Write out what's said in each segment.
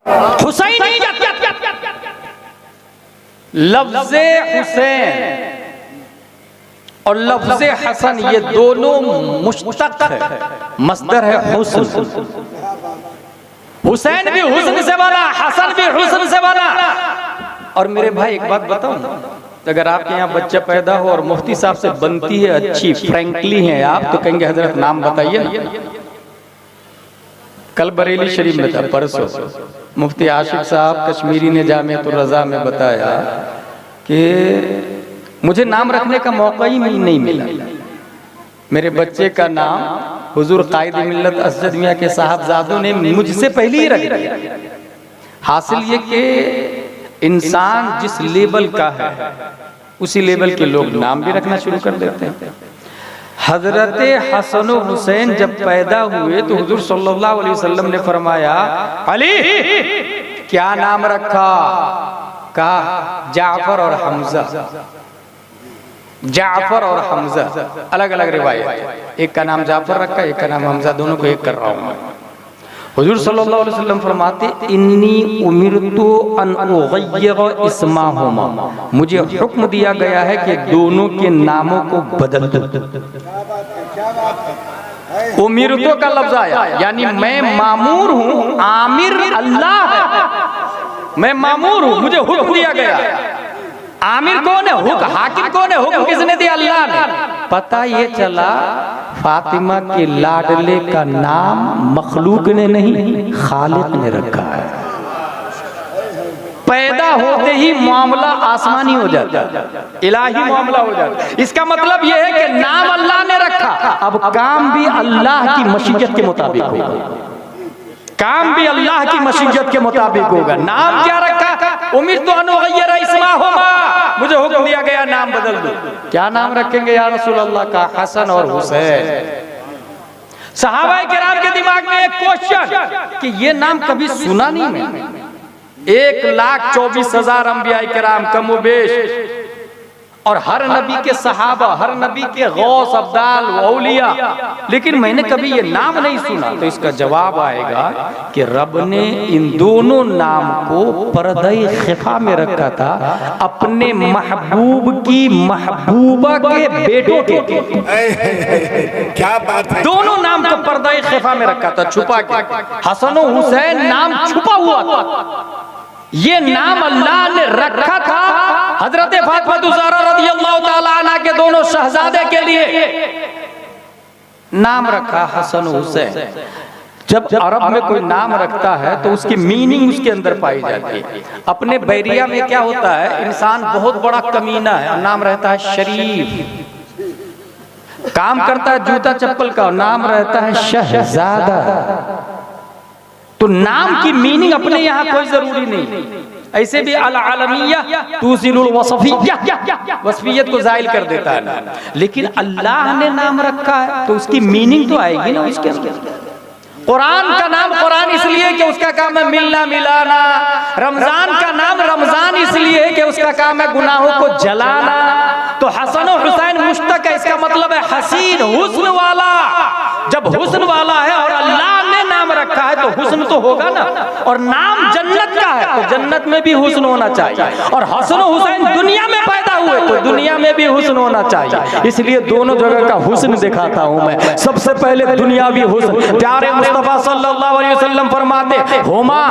हुसैन लफ्ज़े हुसैन और लफ्ज़े हसन ये दोनों मुश्तक है, मस्दर है हुस्न। हुसैन भी हुस्न से बना, हसन भी हुस्न से बना। और मेरे भाई एक बात बताऊं, अगर आपके यहाँ बच्चा पैदा हो और मुफ्ती साहब से बनती है अच्छी, फ्रैंकली हैं आप, तो कहेंगे हजरत नाम बताइए ना। कल बरेली शरीफ में था, परसों मुफ्ती आशिक साहब कश्मीरी ने जामिअतुर रज़ा में बताया कि मुझे नाम रखने का मौका ही नहीं मिला। मेरे बच्चे का नाम हुजूर कायद मिल्लत असद मियां के साहबजादों ने मुझसे पहले ही रख दिया। हासिल ये कि इंसान जिस लेवल का है उसी लेवल के लोग नाम भी रखना शुरू कर देते हैं। हजरत हसन हुसैन जब पैदा हुए तो हुजूर सल्लल्लाहु अलैहि वसल्लम ने फरमाया, अली क्या नाम रखा? कहा जाफर और हमजा। जाफर और हमजा अलग अलग रिवायत, एक का नाम जाफर रखा, एक का नाम हमजा, दोनों को एक कर रहा हूं मैं। हुजूर सल्लल्लाहु अलैहि वसल्लम फरमाते, इन्नी उमिरतु अन उगय्यिर इस्माहुमा, मुझे हुक्म दिया गया है कि दोनों के नामों को बदल दो। उमिरतु का लफ्ज आया, यानी मैं मामूर हूं, आमिर अल्लाह है, मैं मामूर हूं, मुझे हुक्म दिया गया। आमिर कौन है? हुक्म हाकिम कौन है? हुक्म किसने दिया? अल्लाह ने। पता ये चला फातिमा के लाडले का नाम मखलूक ने नहीं, खालिक ने रखा है। पैदा होते ही मामला आसमानी हो जाता है, इलाही मामला हो जाता है। इसका मतलब यह है कि नाम अल्लाह ने रखा, अब काम भी अल्लाह की मशीयत के मुताबिक होगा। काम भी अल्लाह की मशीयत के मुताबिक होगा। नाम क्या रखा? उमिरतु अन उगय्यिर इस्माहुमा, मुझे हुक्म दिया गया नाम बदल दो। क्या नाम रखेंगे या रसूल अल्लाह? का हसन और हुसैन। सहाबाए किराम के दिमाग में एक क्वेश्चन कि ये नाम कभी सुना नहीं मैंने। 1,24,000 अंबियाए किराम कमोबेश, और हर नबी के सहाबा, हर नबी के गौस अब्दाल औलिया, लेकिन मैंने कभी ये नाम नहीं सुना। तो इसका जवाब आएगा कि रब ने इन दोनों नाम को पर्दे खिफा में रखा था, अपने महबूब की महबूबा के बेटों के। क्या बात है! दोनों नाम को पर्दे खिफा में रखा था, छुपा के। हसन और हुसैन नाम छुपा हुआ था, ये नाम अल्लाह ने रखा था हजरत फातिमा ज़हरा रज़ियल्लाहु ताला अन्हा के दोनों शहजादे के लिए। नाम रखा हसन हुसैन। जब अरब में कोई नाम रखता है तो उसकी मीनिंग उसके अंदर पाई जाती है। अपने बैरिया में क्या होता है, इंसान बहुत बड़ा कमीना है, नाम रहता है शरीफ। काम करता है जूता चप्पल का, नाम रहता है शहजादा। तो नाम की मीनिंग अपने यहाँ कोई जरूरी नहीं। ऐसे भी अल आलमिया तुज़िलुल वसफिय्या, वसफियत को जाहिल कर देता है। लेकिन अल्लाह ने नाम रखा है तो उसकी मीनिंग तो आएगी ना उसके अंदर। कुरान का नाम कुरान इसलिए कि उसका काम है मिलना मिलाना। रमजान का नाम रमजान इसलिए कि उसका काम है गुनाहों को जलाना। तो हसन और हुसैन मुश्तक है, इसका मतलब है हसीन, हुस्न वाला। जब हुस्न वाला है और अल्लाह ने नाम रखा है तो हुस्न तो होगा ना। और नाम जन्नत का है तो जन्नत में भी हुस्न होना चाहिए। और हसन और हुसैन दुनिया में पैदा हुए तो दुनिया में भी हुस्न होना चाहिए। इसलिए दोनों जगह का हुस्न दिखाता हूं मैं। सबसे पहले दुनियावी हुस्न, प्यारे मुस्तफा सल्लल्लाहु अलैहि वसल्लम फरमाते, हुमा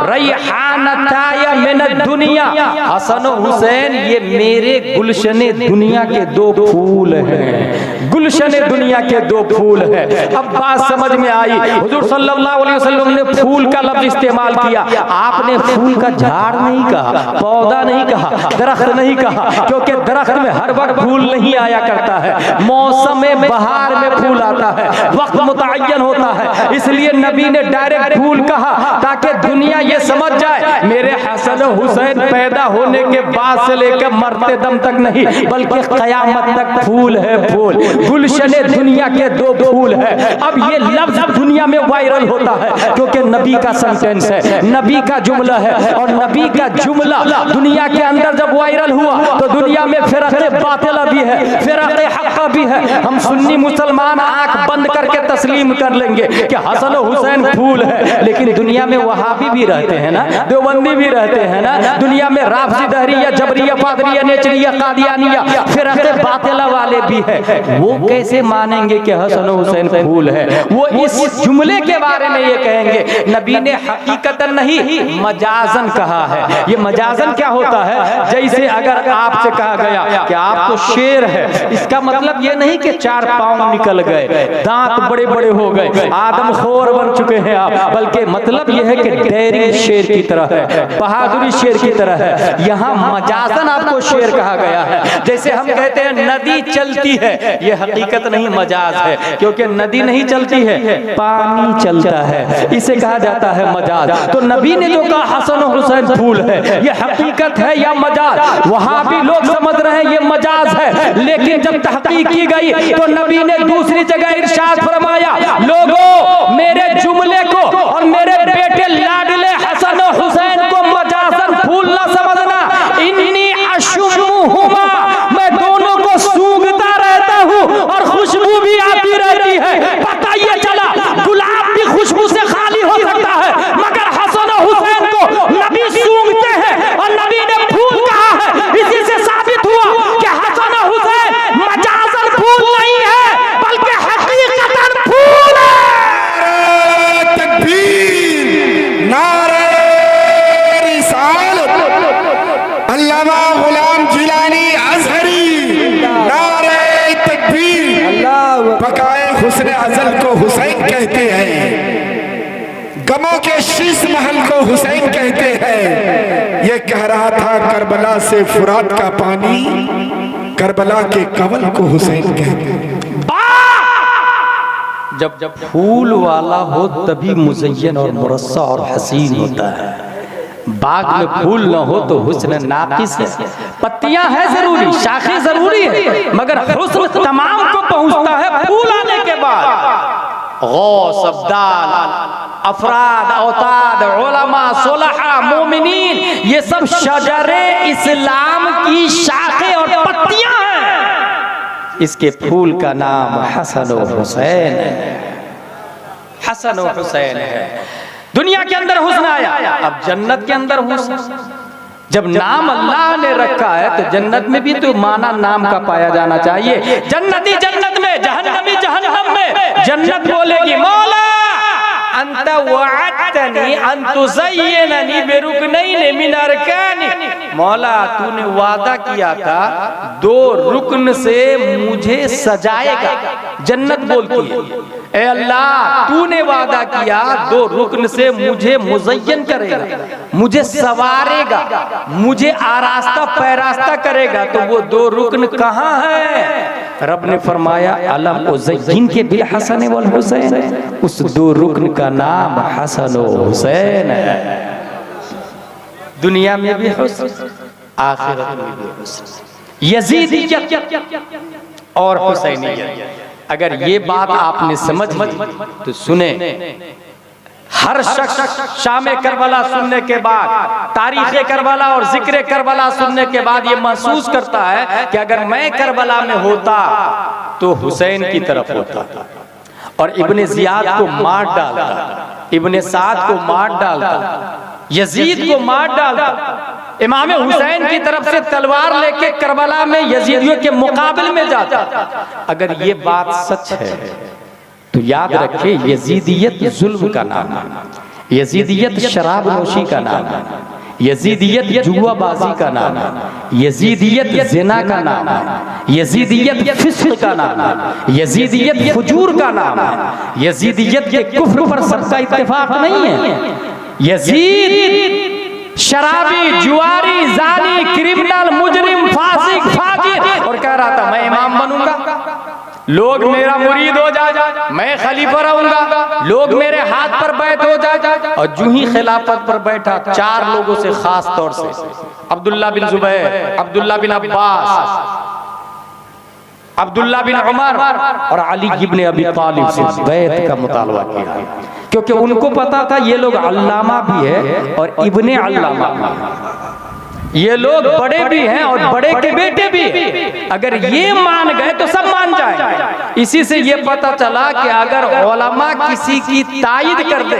रैहानताय मिन दुनिया, हसन और हुसैन ये मेरे गुलशने दुनिया के दो फूल हैं। गुलशने दुनिया के दो फूल हैं। अब बात समझ में आई। हुजूर सल्लल्लाहु अलैहि वसल्लम ने फूल का लफ्ज इस्तेमाल किया। आपने फूल का झाड़ नहीं कहा, पौधा नहीं कहा, दरख्त नहीं कहा, क्योंकि दरख्त में हर वक्त फूल नहीं आया करता है। मौसम बहार में फूल आता है, वक्त मुतअय्यन होता है। इसलिए नबी ने डायरेक्ट फूल कहा ताकि दुनिया ये समझ जाए मेरे हसन हसन हुसैन पैदा होने के बाद से लेकर मरते दम तक नहीं, बल्कि कयामत तक फूल है फूल, गुलशने दुनिया के दो फूल है। अब ये लफ्ज दुनिया में वायरल होता है क्योंकि नबी का सेंटेंस है, नबी का जुमला है, और नबी का जुमला दुनिया के अंदर जब वायरल हुआ तो दुनिया में फिरक़े बातिला भी है, फिरक़े हक़्क़ा भी है। हम सुन्नी मुसलमान आंख बंद करके तस्लीम कर लेंगे कि हसन हुसैन फूल है, लेकिन दुनिया में वहाबी भी रहते हैं ना, देवबंदी भी रहते हैं ना, दुनिया में राफजी, दहरिया, जबरिया, पादरिया, नेचरिया, कादियानिया, फिरक़े बातिला वाले भी है। वो कैसे मानेंगे कि हसन हुसैन फूल है? वो इस जुमले के बारे में ये कहेंगे नबी ने हकीकतन नहीं मजाजन कहा है। ये मजाजन क्या होता है? जैसे अगर आपसे कहा गया कि आप तो शेर है, इसका मतलब ये नहीं कि 4 पाँव निकल गए, दांत बड़े बड़े हो गए, आदमखोर बन चुके हैं आप, बल्कि मतलब यह है कि डेयरिंग शेर की तरह है, बहादुरी शेर की तरह है। यहाँ मजाजन आपको शेर कहा गया है। जैसे हम कहते हैं नदी चलती है, ये हकीकत नहीं मजाज है, क्योंकि नदी नहीं चलती है, पानी चलता है, इसे कहा जाता है मजाज। तो नबी ने जो कहा हसन हुसैन फूल है, ये हकीकत है या मजाज? वहां भी लोग समझ रहे हैं ये मजाज है, लेकिन जब तहकीक की गई तो नबी ने दूसरी जगह इरशाद फरमाया, लोगों मेरे जुमले को और मेरे बेटे लाडले हसन हुसैन को मजाजन फूल न समझना, इन्नी अशुमुहुमा, मैं दोनों को सूंघता रहता हूँ और खुशबू भी आती रहती है। पता ये चला गुलाब भी खुशबू से खाली हो सकता है, मगर हसन हुसैन को नबी सूंघते हैं और नबी ने फूल कहा है। इसी से साबित हुआ कि हसन हुसैन मजाजन फूल नहीं है, बल्कि हकीकतन फूल है। तकबीर, नारे रिसालत, अल्लामा गुलाम जिलानी अज़हरी, नारे तकबीर। बकाए हुस्न अज़ल को हुसैन कहते हैं, गमों के शीश महल को हुसैन कहते हैं। ये कह रहा था करबला से फुरात का पानी, करबला के कवल को हुसैन कहते हैं। जब फूल वाला हो तभी मुज़य्यन और मुरस्सा और हसीन होता है। बाग में फूल न हो तो हुस्न नाकिस है। पत्तियां हैं जरूरी, शाखें जरूरी है, मगर हुस्न तमाम को पहुंचता है फूल आने के बाद। गौस, अब्दाल, अफराद, औताद, उलमा, सुलहा, मोमिनीन, ये सब शजरे इस्लाम की शाखें और पत्तियां हैं। इसके फूल का नाम हसन हुसैन है, हसन हुसैन है। दुनिया के अंदर हुस्न आया, अब जन्नत के अंदर हुस्न। जब नाम अल्लाह ने रखा है तो जन्नत में भी तो माना नाम का पाया जाना चाहिए। जन्नती जन्नत में, जहन्नमी जहन्नम में। जन्नत बोलेगी मौला अंत वअदतनी अन तुज़य्यिननी बिरुकनैनि मिन अरकानी, मौला तूने वादा किया था 2 रुकन से मुझे सजाएगा। जन्नत बोलती है ए अल्लाह तूने वादा किया 2 रुकन से मुझे मुज़य्यन करेगा, मुझे सवारेगा, मुझे आरास्ता पैरास्ता करेगा। तो वो 2 रुकन कहाँ है? रब ने फरमाया अलम उज़य्यिन के बिल हसन वल हुसैन, उस 2 रुकन का नाम हसन हुसैन है। दुनिया में भी हुस्न, आखिरत में भी हुस्न, यजीदियत और हुसैनियत। अगर ये बात आपने समझ ली तो सुने, हर शख्स शाम करबला सुनने के बाद, तारीख़ करबला और जिक्र करबला सुनने के बाद ये महसूस करता है कि अगर मैं करबला में होता तो हुसैन की तरफ होता और इब्ने ज़ियाद को मार डालता, इब्ने साद को मार डालता, यजीद को मार डालता, इमाम हुसैन की तरफ से तलवार लेके करबला में यजीदियों के मुकाबले में जाता। अगर ये बात सच है तो याद रखिए यजीदियत जुल्म का नाम है, यजीदियत शराब नोशी का नाम है, यजीदियत जुआबाजी का नाम है, यजीदियत ज़िना का नाम है, यजीदियत फिस्क का नाम है, यजीदियत फुजूर का नाम है, यजीदियत के कुफ्र पर सबका इत्तेफाक नहीं है। यजीद शराबी, जुआरी, जानी, क्रिमिनल, मुजरिम, फासिक, फाजिर, और कह रहा था मैं इमाम बनूंगा। लोग मेरा मुरीद हो जाए, मैं खलीफा रहूंगा, लोग मेरे हाथ पर बैठ हो जाए। और जो ही खिलाफत पर बैठा 4 लोगों से खास तौर से अब्दुल्ला बिन जुबैर, अब्दुल्ला बिन अब्बास, अब्दुल्ला बिन उमर और अली इब्ने अबी तालिब से बैत का मुतालबा किया, क्योंकि उनको पता था ये लोग अल्लामा भी है और इब्ने अल्लामा भी है, ये लोग बड़े भी हैं और बड़े के बेटे भी हैं। अगर ये मान गए तो सब मान जाएंगे। इसी से ये पता चला कि अगर उलमा किसी की तायद कर दे,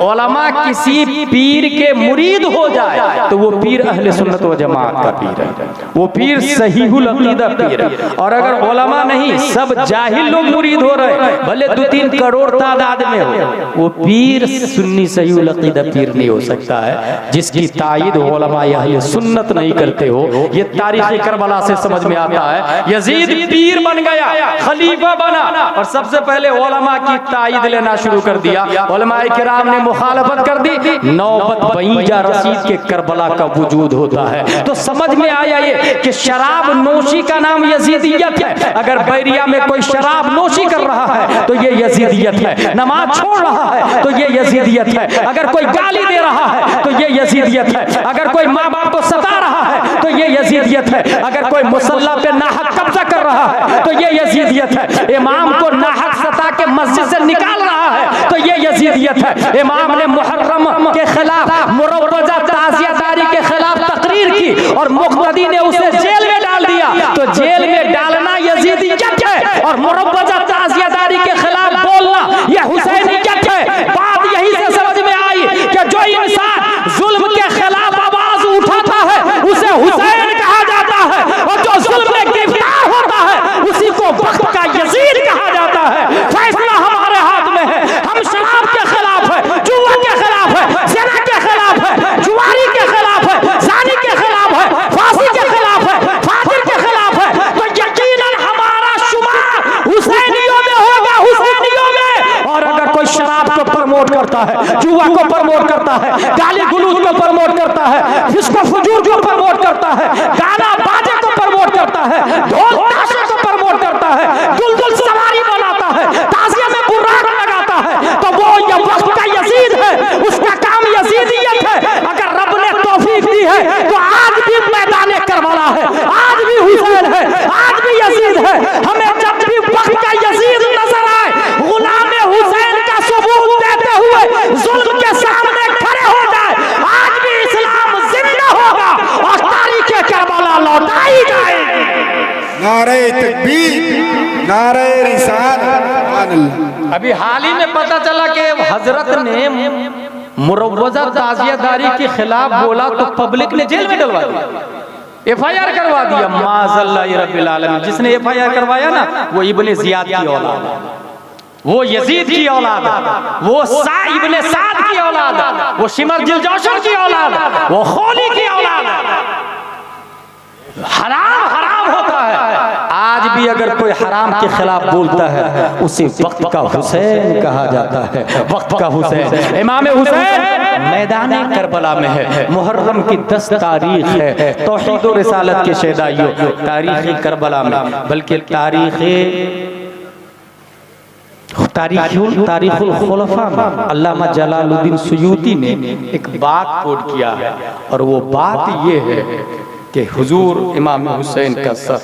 उलमा किसी पीर के मुरीद हो जाए तो वो पीर अहले सुन्नत व जमात का पीर है, वो पीर सहीहुल अकीदा पीर है। और अगर उलमा नहीं, सब जाहिल लोग मुरीद हो रहे हैं, भले 2-3 करोड़ तादाद में हो, वो पीर सुन्नी सहीहुल अकीदा पीर नहीं हो सकता है जिसकी तायद उलमा अहले सुन्नत नहीं करते हो। ये तारीख़ करबला से समझ में आता है। यजीद पीर बन गया, खलीफा बना और सबसे पहले उलमा की तायद लेना शुरू कर दिया। उलमाए किराम ने मुखालफत कर दी। नौबत बईजा रशीद के करबला का वजूद होता है तो समझ में आया ये कि शराब नोशी का नाम यजीदियत है। अगर बैरिया में कोई शराब नोशी कर रहा है तो ये यजीदियत है, नमाज छोड़ रहा है तो ये यजीदियत है, अगर कोई गाली दे रहा है तो ये यजीदियत है, अगर कोई माँ बाप को सता रहा है तो ये यजीदियत है, अगर कोई मुसल्ला पे नाहक कब्जा कर रहा है तो ये यजीदियत है, इमाम को नाहक सता के मस्जिद से निकाल रहा है तो ये यजीदियत है। इमाम ने मुहर्रम के खिलाफ मुरव्वजा ताज़ियादारी के खिलाफ तकरीर की और मुक़्तदी ने उसे जेल में डाल दिया तो जेल में डालना यजीदियत है और मुरव्वजा ताज़ियादारी के खिलाफ बोलना यह हुसैनियत है। बात यही से समझ में आई कि जो इंसान जुल्म के खिलाफ आवाज उठाता है उसे हुसैन कहा जाता है और जो जुल्म में गिरफ्तार होता है उसी को वक्त का यजीद कहा जाता है। फैसला हमारे हाथ में है। हम शराब के खिलाफ है, जुआ के खिलाफ है, ज़िना के खिलाफ है, जुआरी के खिलाफ है, ज़ानी के खिलाफ है, फांसी के खिलाफ है, फाजिर के खिलाफ है, तो यकीनन हमारा शुमार हुसैनियों में होगा, हुसैनियों में। और अगर कोई शराब को प्रमोट करता है, जुआ को प्रमोट करता है, गाली गलौज को प्रमोट करता है, फिस्को फुजूर को प्रमोट करता है, गाना बाजे को प्रमोट करता है, ढोल ताशे को प्रमोट करता है, दुलदुल सवारी बनाता है, ताज़िया में बुर्राक लगाता है तो वो ये वक्त का यजीद है, उसका काम यजीदियत है। अगर रब ने तौफीक दी है तो आज भी मैदान करबला है, आज भी हुसैन है, आज भी यजीद है। हमें जब भी वक्त का यजीद नजर आए, गुलाम हुसैन का सबूत देते हुए जुल्म के सामने खड़े हो जाए, आज भी इस्लाम जिंदा होगा और तारीख़ करबला लौटाई जाएगी। नारे तकबीर, नारे रिसालत। अभी हाल ही में पता चला कि हजरत ने मुरव्वजा ताज़ियादारी के खिलाफ बोला तो पब्लिक ने जेल में डलवा दिया, FIR करवा दिया। माज़ल्लाह रब्बिल आलमीन। जिसने FIR करवाया ना वो इब्ने ज़ियाद की औलाद है, वो यजीद की औलाद है, वो इब्ने साद की औलाद है, वो शिमर जिलजौशर की औलाद है, वो खोली की औलाद है। हराम हराम होता है। आज भी अगर कोई हराम के खिलाफ बोलता है उसे वक्त का हुसैन कहा जाता है, वक्त का हुसैन। इमाम हुसैन मैदान करबला में है। मुहर्रम की 10 तारीख है, तौहीद और रिसालत के शहदाइयों, तारीख़ करबला में, बल्कि तारीख़ुल खुलफा में अल्लामा जलालुद्दीन सुयूती ने एक बात कोट किया है और वो बात ये है कि हुजूर इमाम हुसैन का सर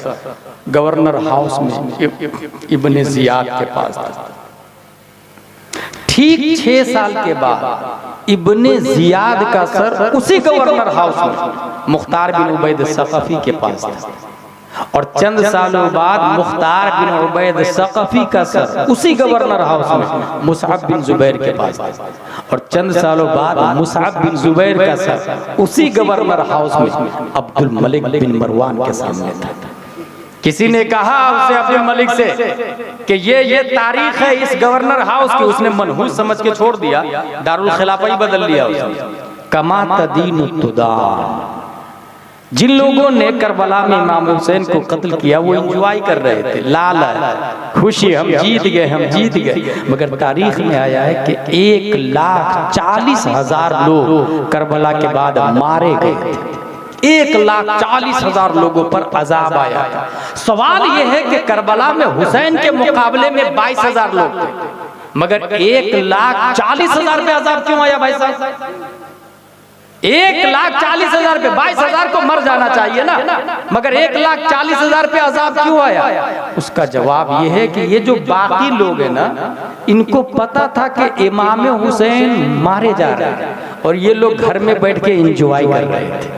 गवर्नर हाउस में इब्ने ज़ियाद के पास था। ठीक 6 साल के बाद इब्ने ज़ियाद का सर उसी गवर्नर हाउस में मुख्तार बिन उबैद सक़फ़ी के पास था और चंद सालों बाद मुख्तार बिन उबैद सक़फ़ी का सर उसी गवर्नर हाउस में मुसअब बिन जुबैर के पास था और चंद सालों बाद मुसअब बिन जुबैर का सर उसी गवर्नर हाउस में अब्दुल मलिक बिन मरवान के सामने था। किसी ने कहा उससे अब्दुल मलिक से कि ये तारीख है इस गवर्नर हाउस की, उसने मनहूस समझ के छोड़ दिया, दारुल खिलाफा ही बदल लिया उसने। कमा तदीनु तुदान। जिन लोगों ने करबला में इमाम हुसैन को कत्ल किया वो एंजॉय कर रहे थे, लाला खुशी, हम जीत गए, हम जीत गए। मगर तारीख में आया है कि 1,40,000 लोग करबला के बाद मारे गए थे। 1,40,000 लोगों पर अजाब आया था। सवाल यह है कि करबला में हुसैन के मुकाबले में 22,000 लोग थे, मगर 1,40,000 पे अजाब क्यों आया भाई साहब? 1,40,000 पे 22,000 को मर जाना चाहिए ना, मगर 1,40,000 पे अजाब क्यों आया? उसका जवाब यह है कि ये जो बाकी लोग हैं ना, इनको पता था कि इमाम हुसैन मारे जा रहे हैं और ये लोग घर में बैठ के एंजॉय कर रहे थे।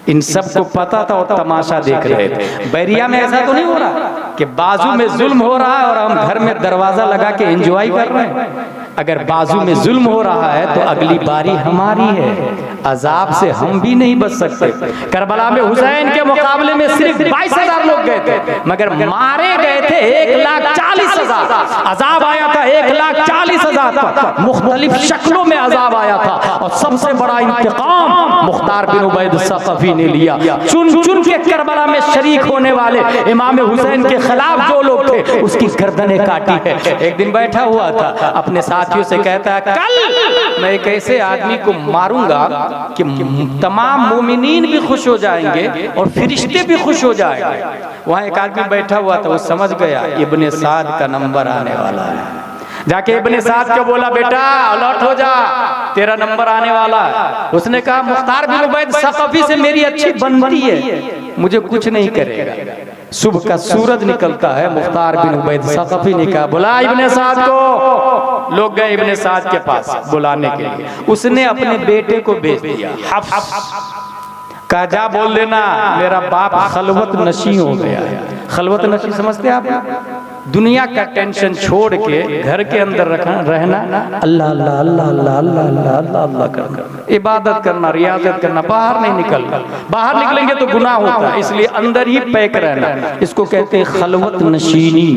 इन सबको पता था और तमाशा देख रहे थे। बैरिया में ऐसा तो नहीं हो रहा कि बाजू में जुल्म हो रहा है और हम घर में दरवाजा लगा के एंजॉय कर रहे हैं। अगर बाजू में जुल्म हो रहा है तो अगली बारी हमारी है, अजाब से हम भी नहीं बच सकते। करबला में हुसैन के मुकाबले में सिर्फ 22,000 लोग गए थे, मगर मारे गए थे 1,40,000। अजाब आया था 1,40,000 पर, मुख्तलिफ शक्लों में अजाब आया था। और सबसे बड़ा इंतकाम मुख्तार बिन उबैद सक़फ़ी ने लिया। चुन चुन के करबला में शरीक होने वाले इमाम हुसैन के खिलाफ जो लोग थे उसकी गर्दनें काटी है। एक दिन बैठा हुआ था अपने साथियों से कहता है, कल मैं एक ऐसे आदमी को मारूंगा कि तमाम मोमिनीन भी खुश हो जाएंगे और फरिश्ते भी खुश हो जाएंगे। वहां एक आदमी बैठा हुआ था, वो समझ गया इब्ने साद का नंबर आने वाला है। जाके इब्ने साद को बोला, बेटा अलर्ट हो जा, तेरा नंबर आने वाला है। उसने कहा, मुख्तार बिन उबैद सक़फ़ी से मेरी अच्छी बनती है, मुझे कुछ नहीं करेगा। सुबह का सूरज निकलता है, मुख्तार बिन उबैद सक़फ़ी ने कहा, बुला इब्ने साद को। लोग गए इब्ने साद के पास बुलाने के लिए। उसने अपने बेटे को भेज दिया, कहा जा बोल देना मेरा बाप खलवत नशी हो गया है। खलवत नशी समझते हैं आप? दुनिया का टेंशन छोड़ के घर के अंदर रहना, अल्लाह अल्लाह अल्लाह अल्लाह अल्लाह अल्लाह अल्लाह अल्लाह करना, इबादत करना, रियाजत करना, बाहर नहीं निकलना। बाहर निकलेंगे तो गुनाह होता है, इसलिए अंदर ही पैक रहना। इसको कहते हैं खलवत नशीनी,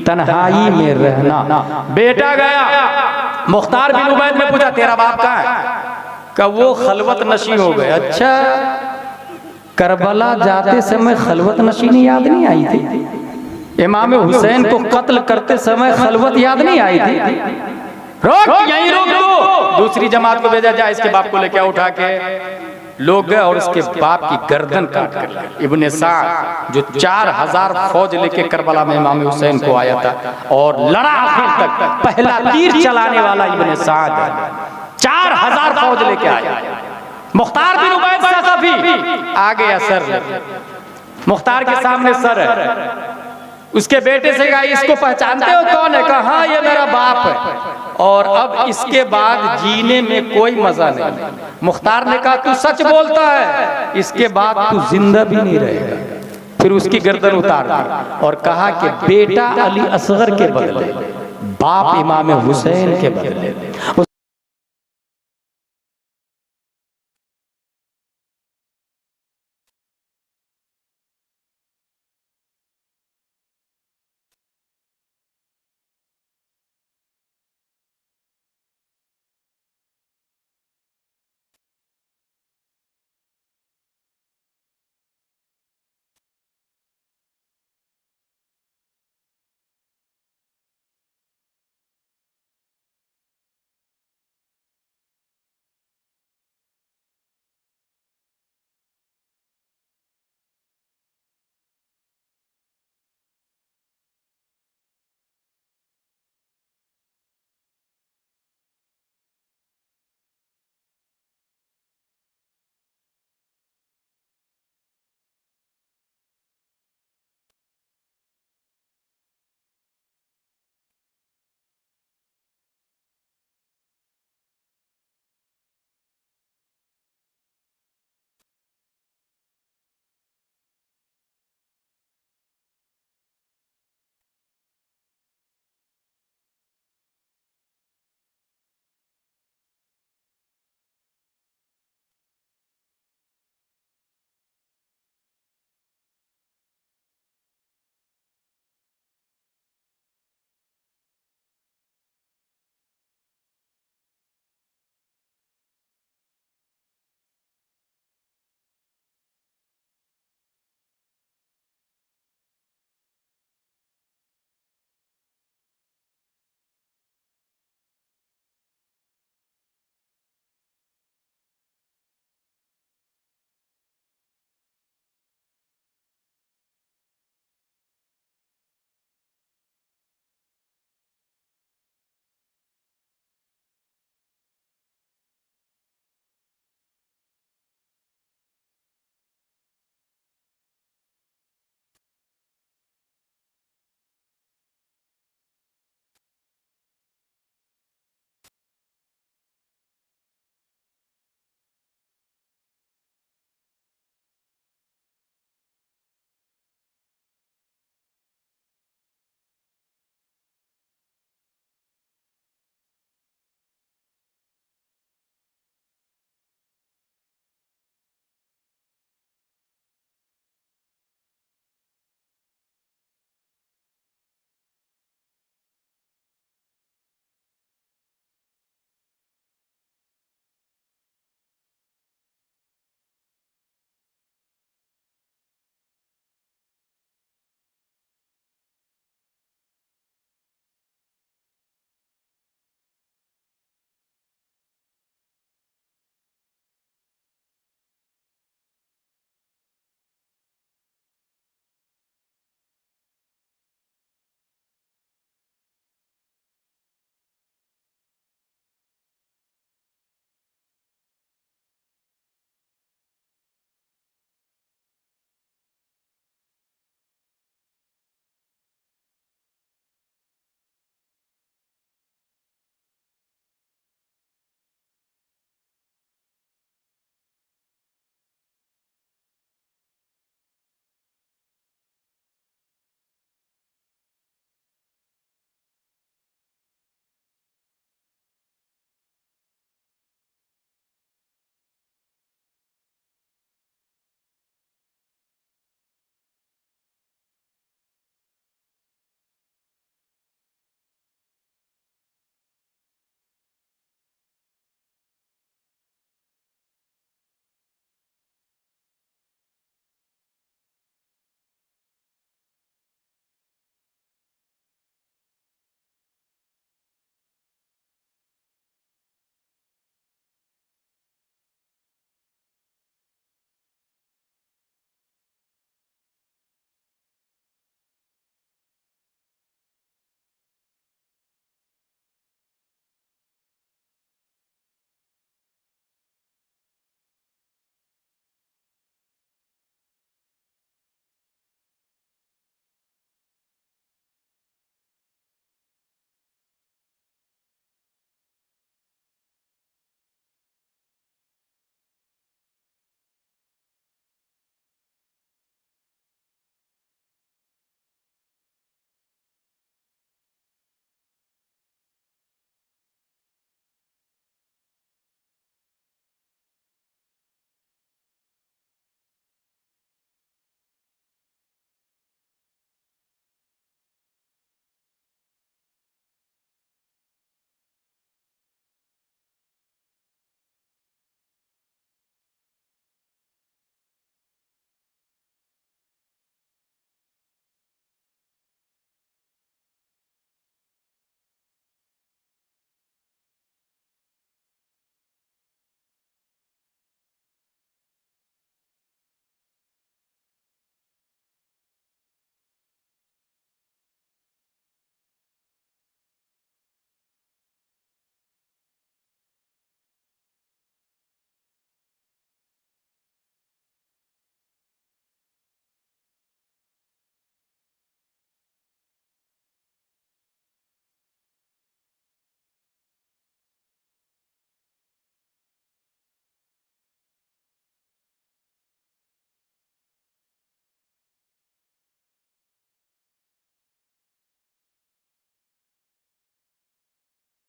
तन्हाई में रहना। बेटा गया, मुख्तार बिन उबैद ने पूछा, तेरा बाप कहाँ है? का वो खलवत नशी हो गए। अच्छा, करबला जाते समय खलवत नशीनी याद नहीं आई थी? इमाम हुसैन को कत्ल करते समय खलवत याद नहीं आई थी? रोक, यहीं रोक दो। दूसरी जमात को भेजा जाए, इसके बाप को लेके उठा के लोग गए और इसके बाप की गर्दन काट कर लाए। इब्ने साद जो 4,000 फौज लेके करबला में इमाम हुसैन को आया था और लड़ा आखिर तक, पहला तीर चलाने वाला इब्ने साद है। 4,000 फौज लेके आया। मुख्तार बिन उबैद सक़फ़ी आ गया, सर मुख्तार के सामने सर है। उसके बेटे से कहा, इसको पहचानते हो कौन है? कहा, हाँ ये मेरा बाप है और अब इसके बाद जीने में कोई मजा नहीं। मुख्तार ने कहा, तू सच बोलता है, इसके बाद तू जिंदा भी नहीं रहेगा। फिर उसकी गर्दन उतार दी और कहा कि बेटा अली असगर के बदले, बाप इमाम हुसैन के बदले